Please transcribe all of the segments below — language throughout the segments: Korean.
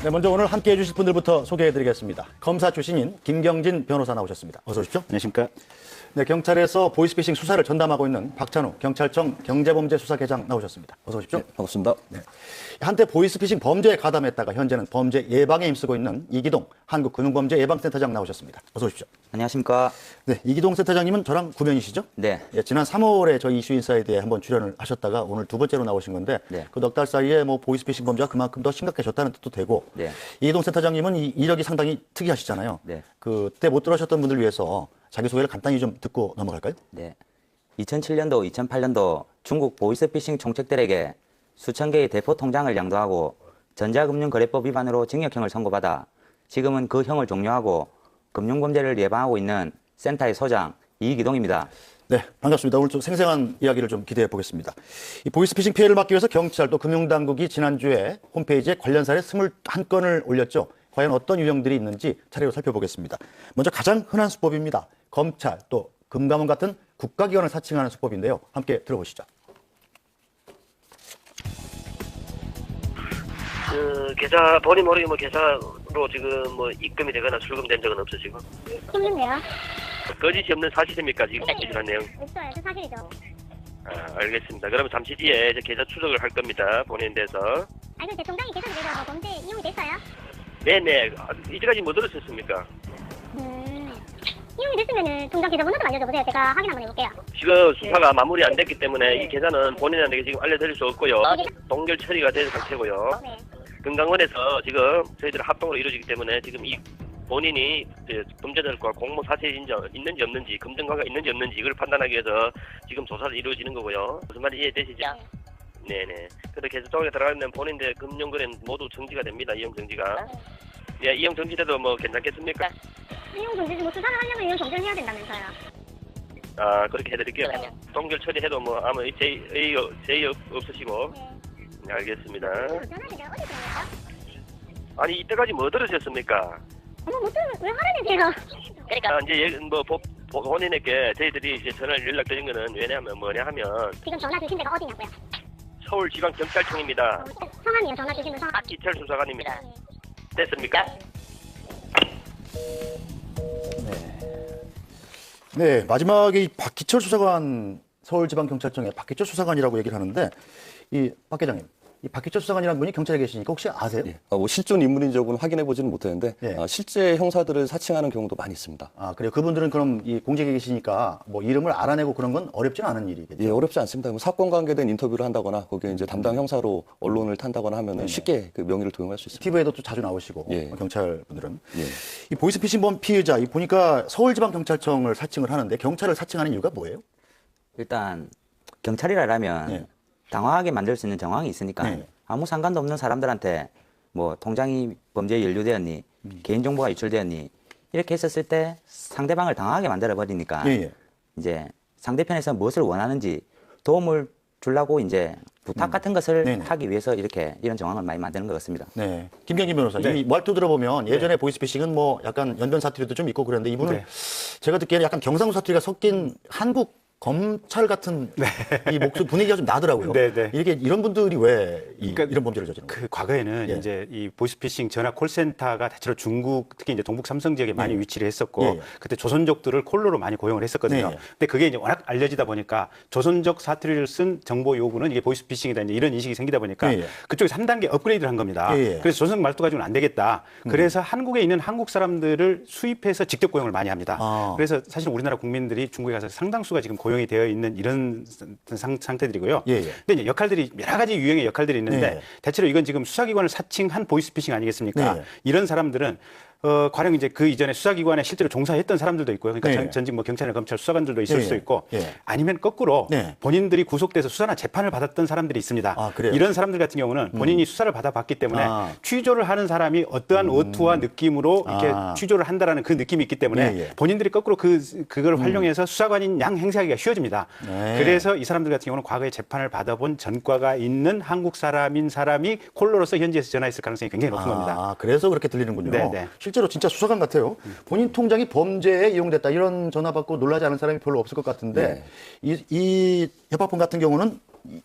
네, 먼저 오늘 함께해 주실 분들부터 소개해드리겠습니다. 검사 출신인 김경진 변호사 나오셨습니다. 어서 오십시오. 안녕하십니까. 네, 경찰에서 보이스피싱 수사를 전담하고 있는 박찬우 경찰청 경제범죄수사계장 나오셨습니다. 어서 오십시오. 네, 반갑습니다. 네. 한때 보이스피싱 범죄에 가담했다가 현재는 범죄 예방에 힘쓰고 있는 이기동 한국금융범죄예방센터장 나오셨습니다. 어서 오십시오. 안녕하십니까. 네, 이기동 센터장님은 저랑 구면이시죠? 네. 예, 지난 3월에 저희 이슈 인사이드에 한번 출연을 하셨다가 오늘 두 번째로 나오신 건데 네. 그 넉 달 사이에 뭐 보이스피싱 범죄가 그만큼 더 심각해졌다는 뜻도 되고 네. 이기동 센터장님은 이 이력이 상당히 특이하시잖아요. 네. 그때 못 들어오셨던 분들 위해서 자기소개를 간단히 좀 듣고 넘어갈까요? 네. 2007년도, 2008년도 중국 보이스피싱 총책들에게 수천 개의 대포 통장을 양도하고 전자금융거래법 위반으로 징역형을 선고받아 지금은 그 형을 종료하고 금융범죄를 예방하고 있는 센터의 소장 이기동입니다. 네, 반갑습니다. 오늘 좀 생생한 이야기를 좀 기대해 보겠습니다. 이 보이스피싱 피해를 막기 위해서 경찰 또 금융당국이 지난주에 홈페이지에 관련 사례 21건을 올렸죠. 과연 어떤 유형들이 있는지 차례로 살펴보겠습니다. 먼저 가장 흔한 수법입니다. 검찰 또 금감원 같은 국가기관을 사칭하는 수법인데요. 함께 들어보시죠. 그 계좌 본인 모르게 뭐 계좌로 지금 뭐 입금이 되거나 출금된 적은 없어 지금. 없는데요? 거짓이 없는 사실입니까 지금 이런 내용? 없어요. 그 사실이죠. 아 알겠습니다. 그러면 잠시 뒤에 이제 계좌 추적을 할 겁니다. 본인 돼서. 아니, 그 통장이 계산이 돼서 뭐 범죄 이용이 됐어요? 네네. 이제까지 뭐 들으셨습니까? 이용이 됐으면은 통장 계좌번호 좀 알려줘보세요. 제가 확인 한번 해볼게요. 지금 수사가 마무리 안 됐기 때문에 이 계좌는 본인한테 지금 알려드릴 수 없고요. 동결 처리가 된 상태고요. 네. 금강원에서 지금 저희들 합동으로 이루어지기 때문에 지금 이 본인이 범죄자들과 공모 사실이 있는지 없는지 금전관계가 있는지 없는지 이걸 판단하기 위해서 지금 조사를 이루어지는 거고요. 무슨 말인지 이해되시죠? 네네. 근데 계좌 쪽에 들어가면 본인들 금융거래는 모두 정지가 됩니다. 이용 정지가. 예, 이용 정지돼도 뭐 괜찮겠습니까? 이용 정지, 뭐 수사를 하려면 이용 정지를 해야 된다면서요. 아 그렇게 해드릴게요. 동결 처리해도 뭐 아무 제의 없으시고. 네, 알겠습니다. 전화를 내가 어디 들어요? 아니 이때까지 뭐 들으셨습니까? 어머, 못 들으면 왜 화를 내세요? 그러니까 이제 뭐 본인에게 저희들이 이제 전화를 연락드린 거는 왜냐하면 뭐냐 하면 지금 전화 주신 데가 어디냐고요? 서울지방경찰청입니다. 성함이요, 전화 주신 분 성함. 이철 수사관입니다. 됐습니까? 네, 마지막에 이 박기철 수사관 서울지방경찰청의 박기철 수사관이라고 얘기를 하는데 이 박 계장님, 이 박기철 수사관이라는 분이 경찰에 계시니까 혹시 아세요? 예. 뭐 실존 인물인지 조금 확인해 보지는 못했는데 예. 실제 형사들을 사칭하는 경우도 많이 있습니다. 아, 그래요. 그분들은 그럼 이 공직에 계시니까 뭐 이름을 알아내고 그런 건 어렵지는 않은 일이겠죠. 예, 어렵지 않습니다. 뭐 사건 관계된 인터뷰를 한다거나 거기에 이제 담당 형사로 언론을 탄다거나 하면은 쉽게 그 명의를 도용할 수 있습니다. TV에도 또 자주 나오시고 예. 경찰 분들은 예. 이 보이스피싱범 피해자 이 보니까 서울지방경찰청을 사칭을 하는데 경찰을 사칭하는 이유가 뭐예요? 일단 경찰이라면 네. 당황하게 만들 수 있는 정황이 있으니까 네. 아무 상관도 없는 사람들한테 뭐 통장이 범죄에 연루되었니, 개인정보가 유출되었니 이렇게 했었을 때 상대방을 당황하게 만들어 버리니까 예, 예. 이제 상대편에서 무엇을 원하는지 도움을 주려고 이제 부탁 같은 것을 네네. 하기 위해서 이런 정황을 많이 만드는 것 같습니다. 네. 김경진 변호사. 이 말투 들어보면 예전에 보이스피싱은 뭐 약간 연변 사투리도 좀 있고 그랬는데 이분은 제가 듣기에는 약간 경상도 사투리가 섞인 한국 검찰 같은 이 목소리 분위기가 좀 나더라고요. 네. 이렇게 이런 분들이 왜 그러니까 이런 범죄를 저지르는 거예요? 그 과거에는 예. 이제 이 보이스피싱 전화 콜센터가 대체로 중국 특히 이제 동북 삼성 지역에 많이 위치를 했었고 예. 그때 조선족들을 콜로로 많이 고용을 했었거든요. 네. 근데 그게 이제 워낙 알려지다 보니까 조선족 사투리를 쓴 정보 요구는 이게 보이스피싱이다 이제 이런 인식이 생기다 보니까 예. 그쪽에 3단계 업그레이드를 한 겁니다. 예. 그래서 조선족 말투 가지고는 안 되겠다. 그래서 한국에 있는 한국 사람들을 수입해서 직접 고용을 많이 합니다. 아. 그래서 사실 우리나라 국민들이 중국에 가서 상당수가 지금 고용이 되어 있는 이런 상태들이고요. 예. 근데 이제 역할들이 여러 가지 유형의 역할들이 있는데 예. 대체로 이건 지금 수사기관을 사칭한 보이스피싱 아니겠습니까? 네. 이런 사람들은 가령 이제 그 이전에 수사기관에 실제로 종사했던 사람들도 있고요. 그러니까 네. 전직 뭐 경찰이나 검찰 수사관들도 있을 네. 수도 있고 네. 아니면 거꾸로 네. 본인들이 구속돼서 수사나 재판을 받았던 사람들이 있습니다. 아, 그래요? 이런 사람들 같은 경우는 본인이 수사를 받아봤기 때문에 아. 취조를 하는 사람이 어떠한 어투와 느낌으로 이렇게 아. 취조를 한다라는 그 느낌이 있기 때문에 예, 예. 본인들이 거꾸로 그걸 활용해서 수사관인 양 행세하기가 쉬워집니다. 네. 그래서 이 사람들 같은 경우는 과거에 재판을 받아본 전과가 있는 한국 사람인 사람이 콜로로서 현지에서 전화했을 가능성이 굉장히 높은 겁니다. 아, 그래서 그렇게 들리는군요. 네. 실제로 진짜 수사관 같아요. 본인 통장이 범죄에 이용됐다 이런 전화 받고 놀라지 않은 사람이 별로 없을 것 같은데 네. 이 협박범 같은 경우는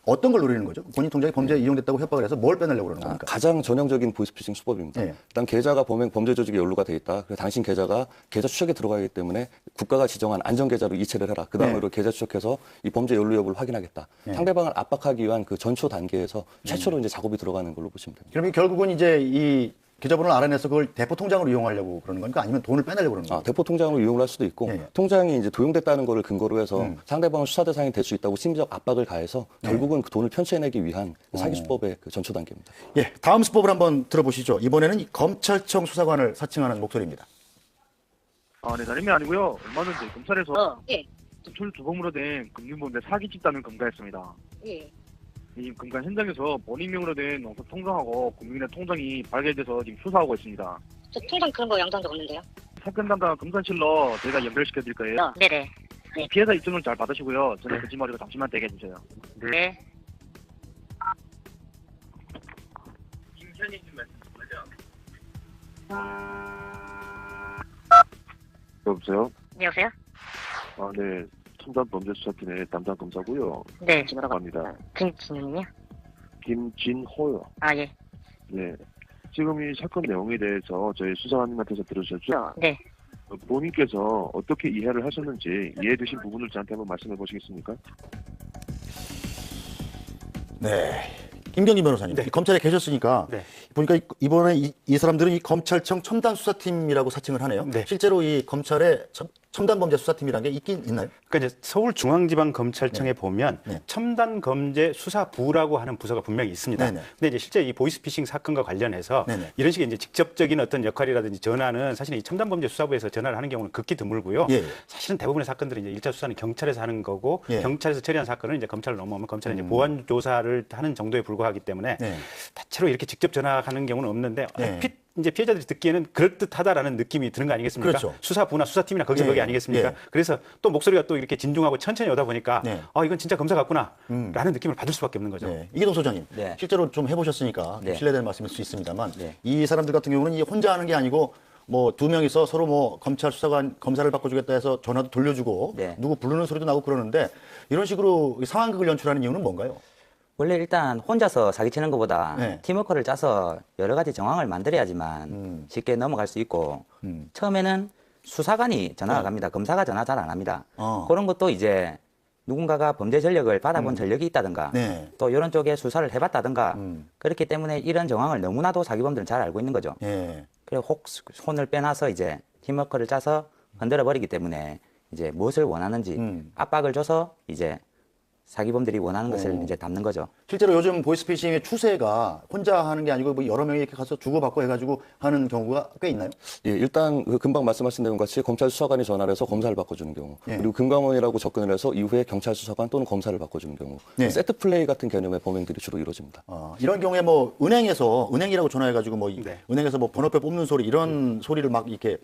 어떤 걸 노리는 거죠? 본인 통장에 범죄에 이용됐다고 협박을 해서 뭘 빼내려고 그러는 겁니까? 가장 전형적인 보이스피싱 수법입니다. 네. 일단 계좌가 범죄 조직에 연루가 돼 있다. 그래서 당신 계좌가 계좌 추적에 들어가기 때문에 국가가 지정한 안전 계좌로 이체를 해라. 그 다음으로 계좌 추적해서 이 범죄 연루 여부를 확인하겠다. 상대방을 압박하기 위한 그 전초 단계에서 최초로 이제 작업이 들어가는 걸로 보시면 됩니다. 그러면 결국은 이제 이 계좌번호를 알아내서 그걸 대포 통장으로 이용하려고 그러는 겁니까? 아니면 돈을 빼내려고 그러는 겁니까? 대포 통장으로 이용을 할 수도 있고 예. 통장이 이제 도용됐다는 것을 근거로 해서 상대방은 수사 대상이 될 수 있다고 심리적 압박을 가해서 결국은 그 돈을 편취해내기 위한 사기 수법의 그 전초 단계입니다. 예, 다음 수법을 한번 들어보시죠. 이번에는 이 검찰청 수사관을 사칭하는 목소리입니다. 네, 다름이 아니고요. 얼마 전에 검찰에서 예. 수출 주범으로 된 금융범죄 사기 집단을 검거했습니다. 예. 이 검거 현장에서 본인 명의로 된 원석 통장하고 국민의 통장이 발견돼서 지금 수사하고 있습니다. 저 통장 그런 거 영장 적었는데요. 사건 담당 검사실로 저희가 연결시켜 드릴 거예요. 네네. 피해자 입증을 잘 받으시고요. 저는 거짓말이고 잠시만 대기해 주세요. 네. 김현희님 말씀하시죠? 여보세요? 안녕하세요. 네. 첨단범죄수사팀의 담당 검사고요. 네. 합니다. 김진영이요? 김진호요. 아 예. 네. 지금 이 사건 내용에 대해서 저희 수사관님한테서 들으셨죠? 네. 본인께서 어떻게 이해를 하셨는지 이해되신 부분을 저한테 한번 말씀해 보시겠습니까? 네. 김경기 변호사님, 네. 검찰에 계셨으니까 네. 보니까 이번에 이 사람들은 이 검찰청 첨단수사팀이라고 사칭을 하네요. 네. 실제로 실제로 이 검찰에 첨단범죄수사팀이라는 게 있긴 있나요? 그러니까 이제 서울중앙지방검찰청에 네. 보면 네. 첨단범죄수사부라고 하는 부서가 분명히 있습니다. 네네. 근데 이제 실제 이 보이스피싱 사건과 관련해서 네네. 이런 식의 이제 직접적인 어떤 역할이라든지 전화는 사실 이 첨단범죄수사부에서 전화를 하는 경우는 극히 드물고요. 예. 사실은 대부분의 사건들은 이제 1차 수사는 경찰에서 하는 거고 예. 경찰에서 처리한 사건은 이제 검찰로 넘어오면 검찰은 이제 보완 조사를 하는 정도에 불과하기 때문에 네. 다채로 이렇게 직접 전화하는 경우는 없는데 네. 얼핏 이제 피해자들이 듣기에는 그럴듯하다라는 느낌이 드는 거 아니겠습니까? 그렇죠. 수사부나 수사팀이나 거기서 예, 거기 아니겠습니까? 예. 그래서 또 목소리가 또 이렇게 진중하고 천천히 오다 보니까 네. 이건 진짜 검사 같구나라는 느낌을 받을 수밖에 없는 거죠. 네. 이기동 소장님, 네. 실제로 좀 해보셨으니까 좀 네. 신뢰되는 말씀일 수 있습니다만 네. 이 사람들 같은 경우는 이 혼자 하는 게 아니고 뭐 두 명이서 서로 뭐 검찰 수사관 검사를 바꿔주겠다 해서 전화도 돌려주고 네. 누구 부르는 소리도 나고 그러는데 이런 식으로 이 상황극을 연출하는 이유는 뭔가요? 원래 일단 혼자서 사기치는 것보다 네. 팀워크를 짜서 여러 가지 정황을 만들어야지만 쉽게 넘어갈 수 있고 처음에는 수사관이 전화가 갑니다. 검사가 전화 잘 안 합니다. 그런 것도 이제 누군가가 범죄 전력을 받아본 전력이 있다든가 네. 또 이런 쪽에 수사를 해봤다든가 그렇기 때문에 이런 정황을 너무나도 사기범들은 잘 알고 있는 거죠. 예. 그리고 혹 손을 빼놔서 이제 팀워크를 짜서 흔들어 버리기 때문에 이제 무엇을 원하는지 압박을 줘서 이제 사기범들이 원하는 것을 이제 담는 거죠. 실제로 요즘 보이스피싱의 추세가 혼자 하는 게 아니고 뭐 여러 명이 이렇게 가서 주고받고 해가지고 하는 경우가 꽤 있나요? 예, 일단 그 금방 말씀하신 내용 같이 검찰 수사관이 전화를 해서 검사를 바꿔주는 경우, 예. 그리고 금감원이라고 접근을 해서 이후에 경찰 수사관 또는 검사를 바꿔주는 경우, 예. 세트 플레이 같은 개념의 범행들이 주로 이루어집니다. 이런 경우에 뭐 은행이라고 전화해가지고 뭐 네. 은행에서 뭐 번호표 뽑는 소리 이런 소리를 막 이렇게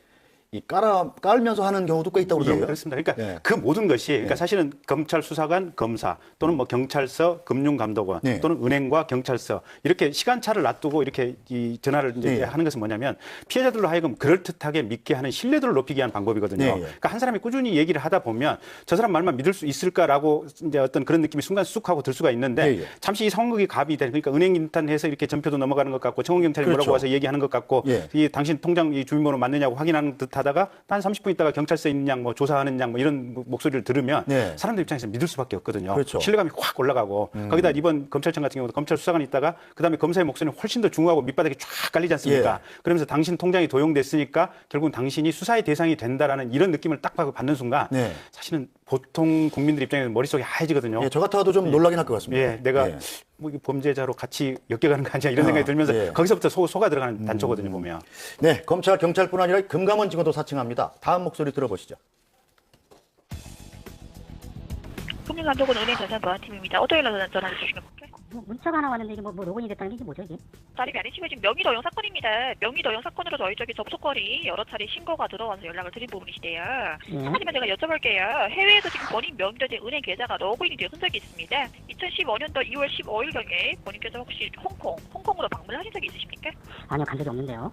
깔면서 하는 경우도 꽤 있다고 예, 그러더라고요. 그렇습니다. 그러니까 예. 그 모든 것이 그러니까 사실은 검찰 수사관, 검사 또는 뭐 경찰서, 금융감독원 네. 또는 은행과 경찰서 이렇게 시간차를 놔두고 이렇게 이 전화를 이제 네. 하는 것은 뭐냐면 피해자들로 하여금 그럴듯하게 믿게 하는 신뢰도를 높이기 위한 방법이거든요. 네. 그러니까 한 사람이 꾸준히 얘기를 하다 보면 저 사람 말만 믿을 수 있을까라고 이제 어떤 그런 느낌이 순간 쑥 하고 들 수가 있는데 네. 잠시 이 상황극이 갑이 되는 그러니까 은행 인턴해서 이렇게 전표도 넘어가는 것 같고 청원경찰이 그렇죠. 뭐라고 와서 얘기하는 것 같고 예. 이 당신 통장 이 주민번호 맞느냐고 확인하는 듯 하다가 한 30분 있다가 경찰서에 있는 양 뭐 조사하는 양 뭐 이런 목소리를 들으면 네. 사람들 입장에서 믿을 수밖에 없거든요. 그렇죠. 신뢰감이 확 올라가고 거기다 이번 검찰청 같은 경우도 검찰 수사관이 있다가 그다음에 검사의 목소리는 훨씬 더 중후하고 밑바닥이 쫙 깔리지 않습니까? 예. 그러면서 당신 통장이 도용됐으니까 결국은 당신이 수사의 대상이 된다라는 이런 느낌을 딱 받는 순간 네. 사실은 보통 국민들 입장에서 머릿속이 하얘지거든요. 예, 저 같아도 좀 놀라긴 할 것 같습니다. 예, 내가 예. 뭐 이게 범죄자로 같이 엮여가는 거 아니야 이런 생각이 들면서 예. 거기서부터 속아 들어가는 단초거든요 보면. 네, 검찰, 경찰뿐 아니라 금감원 직원도 사칭합니다. 다음 목소리 들어보시죠. 금융감독원 은행전산보안팀입니다. 어떤 연락 전화를 주시는 건가요? 문자가 하나 왔는데 이게 뭐 로그인이 됐다는 게 이게 뭐죠 이게? 다름이 아니시고 지금 명의도용 사건입니다. 명의도용 사건으로 저희 쪽에 접속거리 여러 차례 신고가 들어와서 연락을 드린 부분이시대요. 하지만 제가 여쭤볼게요. 해외에서 지금 본인 명의로 된 은행 계좌가 로그인이 된 흔적이 있습니다. 2015년도 2월 15일경에 본인께서 혹시 홍콩으로 방문하신 적이 있으십니까? 아니요 간 적이 없는데요.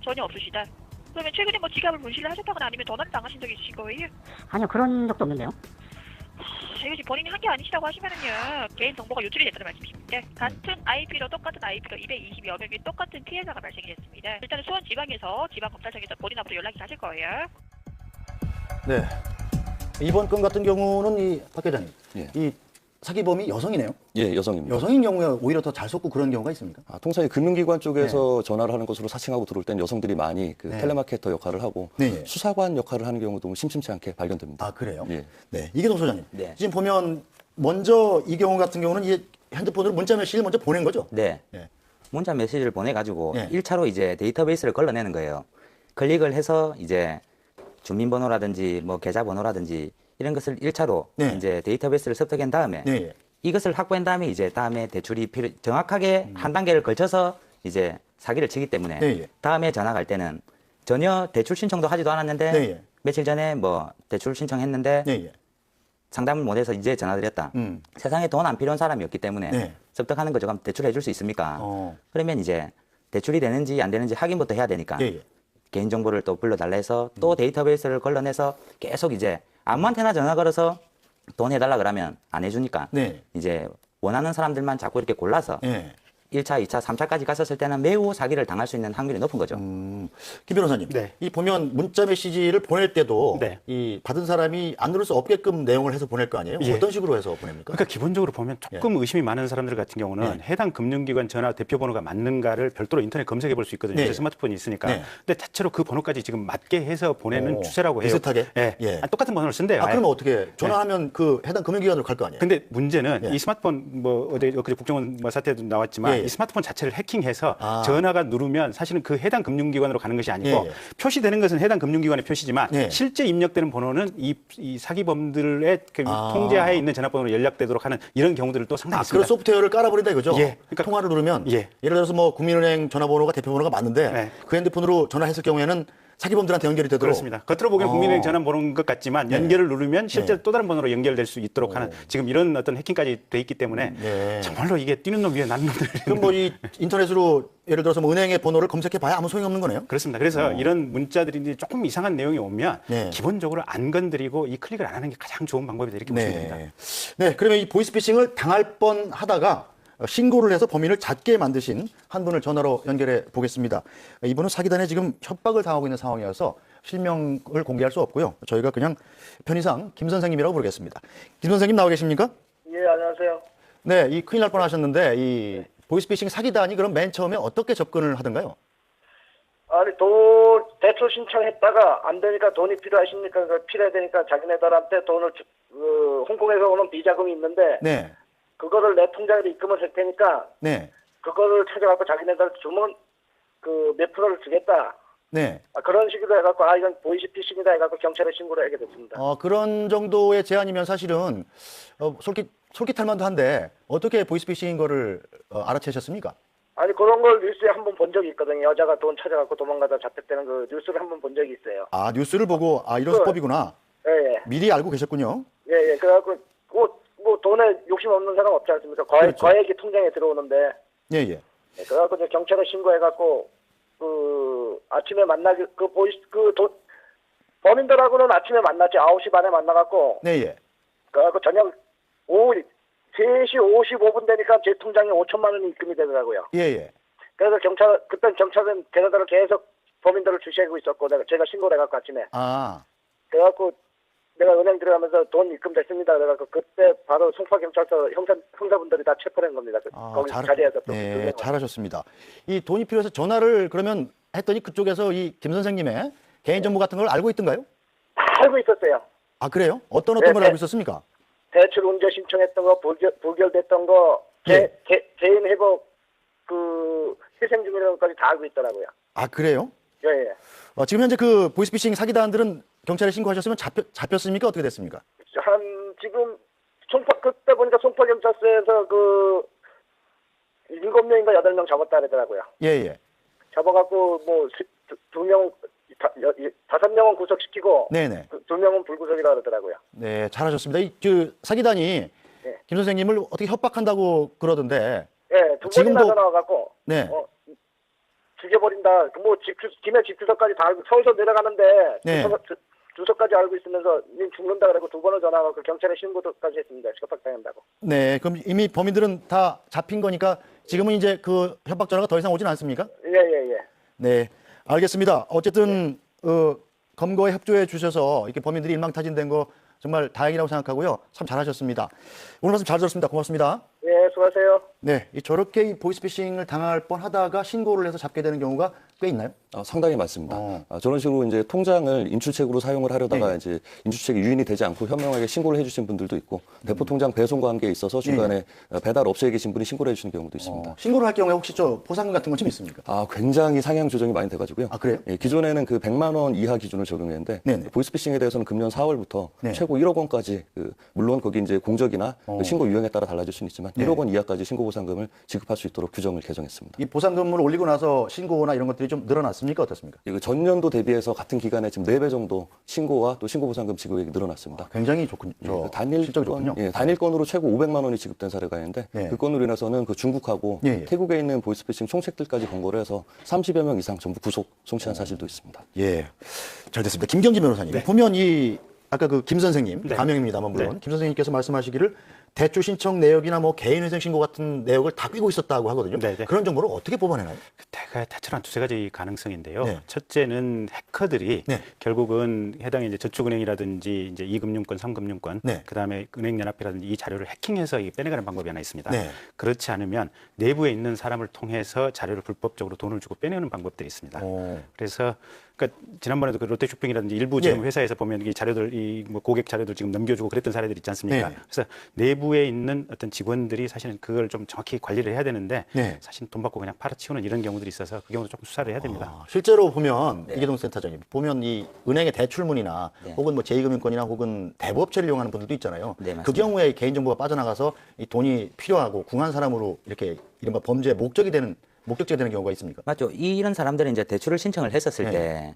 전혀 없으시다. 그러면 최근에 뭐 지갑을 분실을 하셨다거나 아니면 도난 당하신 적이 있으신 거예요? 아니요 그런 적도 없는데요. 이거 지금 본인이 한 게 아니시라고 하시면은요, 개인 정보가 유출이 됐다는 말씀이십니다. 같은 IP로 똑같은 IP로 220여 명이 똑같은 피해자가 발생이 됐습니다. 일단은 수원 지방에서 지방검찰청에서 본인 앞으로 연락이 가실 거예요. 네. 이번 건 같은 경우는 이 박 계장님, 예. 이 사기범이 여성이네요. 예, 여성입니다. 여성인 경우에 오히려 더 잘 속고 그런 경우가 있습니까? 통상 이 금융기관 쪽에서 전화를 하는 것으로 사칭하고 들어올 땐 여성들이 많이 그 네. 텔레마케터 역할을 하고 네. 수사관 역할을 하는 경우도 심심치 않게 발견됩니다. 아, 그래요? 예. 네. 이계동 소장님. 네. 지금 보면 먼저 이 경우 같은 경우는 이 핸드폰으로 문자 메시지를 먼저 보낸 거죠? 네. 네. 문자 메시지를 보내가지고 네. 1차로 이제 데이터베이스를 걸러내는 거예요. 클릭을 해서 이제 주민번호라든지 뭐 계좌번호라든지 이런 것을 1차로 네. 이제 데이터베이스를 습득한 다음에 네. 이것을 확보한 다음에 이제 다음에 대출이 정확하게 한 단계를 걸쳐서 이제 사기를 치기 때문에 네. 다음에 전화 갈 때는 전혀 대출 신청도 하지도 않았는데 네. 며칠 전에 뭐 대출 신청했는데 네. 상담을 못해서 이제 전화드렸다. 세상에 돈 안 필요한 사람이 없기 때문에 네. 습득하는 거죠. 그럼 대출해 줄 수 있습니까? 그러면 이제 대출이 되는지 안 되는지 확인부터 해야 되니까 예. 개인정보를 또 불러달라 해서 또 데이터베이스를 걸러내서 계속 이제 아무한테나 전화 걸어서 돈 해달라 그러면 안 해주니까 네. 이제 원하는 사람들만 자꾸 이렇게 골라서 네. 1차, 2차, 3차까지 갔었을 때는 매우 사기를 당할 수 있는 확률이 높은 거죠. 김 변호사님, 네. 이 보면 문자 메시지를 보낼 때도 네. 이 받은 사람이 안 누를 수 없게끔 내용을 해서 보낼 거 아니에요? 예. 어떤 식으로 해서 보냅니까? 그러니까 기본적으로 보면 조금 의심이 많은 사람들 같은 경우는 해당 금융기관 전화 대표번호가 맞는가를 별도로 인터넷 검색해 볼 수 있거든요. 네. 요새 스마트폰이 있으니까. 네. 근데 자체로 그 번호까지 지금 맞게 해서 보내는 오, 추세라고 해요. 비슷하게? 예. 예. 똑같은 번호를 쓴대요. 아, 아예. 그러면 어떻게 전화하면 그 해당 금융기관으로 갈 거 아니에요? 근데 문제는 예. 이 스마트폰 뭐 어제 국정원 뭐 사태도 나왔지만 예, 예. 이 스마트폰 자체를 해킹해서 아. 전화가 누르면 사실은 그 해당 금융기관으로 가는 것이 아니고 예, 예. 표시되는 것은 해당 금융기관의 표시지만 예. 실제 입력되는 번호는 이 사기범들의 그 아. 통제하에 있는 전화번호로 연락되도록 하는 이런 경우들을 또 상당히 아, 있습니다. 그런 소프트웨어를 깔아버린다 이거죠? 예. 그러니까 통화를 누르면 예. 예를 들어서 뭐 국민은행 전화번호가 대표번호가 맞는데 네. 그 핸드폰으로 전화했을 경우에는 사기범들한테 연결이 되도록 그렇습니다. 겉으로 보기엔 국민은행 전화 번호인 것 같지만 연결을 누르면 실제 네. 또 다른 번호로 연결될 수 있도록 하는 지금 이런 어떤 해킹까지 돼 있기 때문에 네. 정말로 이게 뛰는 놈 위에 나는 놈들. 그럼 뭐 이 인터넷으로 예를 들어서 뭐 은행의 번호를 검색해 봐야 아무 소용이 없는 거네요? 그렇습니다. 그래서 이런 문자들이 이제 조금 이상한 내용이 오면 네. 기본적으로 안 건드리고 이 클릭을 안 하는 게 가장 좋은 방법이다 이렇게 보시면 됩니다. 네, 그러면 이 보이스피싱을 당할 뻔 하다가 신고를 해서 범인을 잦게 만드신 한 분을 전화로 연결해 보겠습니다. 이분은 사기단에 지금 협박을 당하고 있는 상황이어서 실명을 공개할 수 없고요. 저희가 그냥 편의상 김 선생님이라고 부르겠습니다. 김 선생님 나와 계십니까? 예, 안녕하세요. 네, 이 큰일 날 뻔하셨는데 이 보이스피싱 사기단이 그럼 맨 처음에 어떻게 접근을 하던가요? 아니, 대출 신청했다가 안 되니까 돈이 필요하십니까? 필요해 되니까 자기네들한테 돈을, 홍콩에서 오는 비자금이 있는데, 네, 그거를 내 통장으로 입금을 할 테니까, 네, 그거를 찾아갖고 자기네들 주면, 몇 프로를 주겠다. 네. 그런 식으로 해갖고, 이건 보이스피싱이다 해갖고 경찰에 신고를 하게 됐습니다. 그런 정도의 제안이면 사실은 솔깃할 만도 한데 어떻게 보이스피싱인 거를 알아채셨습니까? 아니, 그런 걸 뉴스에 한번 본 적이 있거든요. 여자가 돈 찾아갖고 도망가다 잡혔다는 그 뉴스를 한번 본 적이 있어요. 아, 뉴스를 보고 이런 수법이구나. 예, 예. 미리 알고 계셨군요. 예, 예. 그래갖고, 뭐 돈에 욕심 없는 사람 없지 않습니까? 그렇죠. 과액이 통장에 들어오는데. 예, 예. 예, 그래갖고 이제 경찰에 신고해갖고, 아침에 범인들하고는 아침에 만났지. 9시 반에 만나갖고, 네, 예. 그래갖고 저녁 오후 3시 55분 되니까 제 통장에 5천만 원이 입금이 되더라고요. 예, 예. 그래서 그땐 경찰은 걔네들을 계속 범인들을 주시하고 있었고, 제가 신고를 해갖고 아침에. 아, 그래갖고 내가 은행 들어가면서 돈 입금됐습니다. 그래갖고 그때 바로 송파경찰서 형사분들이 다 체포한 겁니다. 거기 자리에서 또. 네, 잘하셨습니다. 이 돈이 필요해서 전화를 그러면 했더니 그쪽에서 이 김 선생님의 개인정보 같은 걸 알고 있던가요? 다 알고 있었어요. 아, 그래요? 어떤 네, 걸 알고 있었습니까? 대출 운전 신청했던 거, 부결됐던 거, 예. 개인 회복, 희생 중이라는 것까지 다 알고 있더라고요. 아, 그래요? 예, 예. 지금 현재 그 보이스피싱 사기단들은 경찰에 신고하셨으면 잡혔습니까? 어떻게 됐습니까? 지금 그때 보니까 송파경찰서에서 7명인가 8명 잡았다 그러더라고요. 예, 예. 잡아갖고 뭐 5명은 구속시키고 네네. 2명은 불구속이라 그러더라고요. 네, 잘하셨습니다. 그 사기단이 네. 김 선생님을 어떻게 협박한다고 그러던데. 예, 두 번이나 전화 와갖고 네. 죽여버린다. 김해 집주소까지 다 알고 서울서 내려가는데 네. 주소까지 알고 있으면서 님 죽는다 그러고 2번을 전화하고 경찰에 신고도까지 했습니다. 협박당한다고. 네, 그럼 이미 범인들은 다 잡힌 거니까 지금은 이제 그 협박 전화가 더 이상 오진 않습니까? 예. 네, 알겠습니다. 어쨌든 검거에 협조해 주셔서 이렇게 범인들이 일망타진된 거 정말 다행이라고 생각하고요. 참 잘하셨습니다. 오늘 말씀 잘 들었습니다. 고맙습니다. 예, 수고하세요. 네, 저렇게 이 보이스피싱을 당할 뻔하다가 신고를 해서 잡게 되는 경우가 꽤 있나요? 상당히 많습니다. 저런 식으로 이제 통장을 인출책으로 사용을 하려다가 이제 인출책이 유인이 되지 않고 현명하게 신고를 해주신 분들도 있고 대포 통장 배송 관계에 있어서 중간에 배달 업체에 계신 분이 신고를 해주시는 경우도 있습니다. 신고를 할 경우에 혹시 보상금 같은 건 좀 있습니까? 굉장히 상향 조정이 많이 돼가지고요. 아, 그래요? 예, 기존에는 그 100만 원 이하 기준을 적용했는데 네네. 보이스피싱에 대해서는 금년 4월부터 네. 최고 1억 원까지 물론 거기 이제 공적이나 그 신고 유형에 따라 달라질 수는 있지만 1억 원 이하까지 신고 보상금을 지급할 수 있도록 규정을 개정했습니다. 이 보상금을 올리고 나서 신고나 이런 것들이 좀 늘어났습니까? 어떻습니까? 이거 전년도 대비해서 같은 기간에 지금 4배 정도 신고와 또 신고 보상금 지급액이 늘어났습니다. 굉장히 좋군요. 실적이 좋군요. 단일건으로 최고 500만 원이 지급된 사례가 있는데 네. 그 건으로 인해서는 그 중국하고 예. 태국에 있는 보이스피싱 총책들까지 검거를 해서 30여 명 이상 전부 구속 송치한 사실도 있습니다. 예, 잘 됐습니다. 김경진 변호사님. 보면 아까 그 김 선생님, 네. 가명입니다만 물론 네. 김 선생님께서 말씀하시기를 대출 신청 내역이나 뭐 개인회생 신고 같은 내역을 다 끼고 있었다고 하거든요. 네. 그런 정보를 어떻게 뽑아내나요? 대체로 한 2-3가지 가능성인데요. 네. 첫째는 해커들이 네. 결국은 해당 이제 저축은행이라든지 이제 2금융권, 3금융권, 네. 그다음에 은행연합회라든지 이 자료를 해킹해서 빼내가는 방법이 하나 있습니다. 네. 그렇지 않으면 내부에 있는 사람을 통해서 자료를 불법적으로 돈을 주고 빼내는 방법들이 있습니다. 그래서 그러니까 지난번에도 그 롯데쇼핑이라든지 일부 지금 회사에서 보면 이 자료들, 뭐 고객 자료들 지금 넘겨주고 그랬던 사례들 있지 않습니까? 네. 그래서 내부에 있는 어떤 직원들이 사실은 그걸 좀 정확히 관리를 해야 되는데 네. 사실 돈 받고 그냥 팔아치우는 이런 경우들이 있어서 그 경우도 조금 수사를 해야 됩니다. 실제로 보면 이계동 센터장님 보면 이 은행의 대출문이나 네. 혹은 뭐 제2금융권이나 혹은 대부업체를 이용하는 분들도 있잖아요. 네, 맞습니다. 그 경우에 개인정보가 빠져나가서 이 돈이 필요하고 궁한 사람으로 이렇게 이른바 범죄의 목적지가 되는 경우가 있습니까? 맞죠. 이런 사람들은 이제 대출을 신청을 했었을 네. 때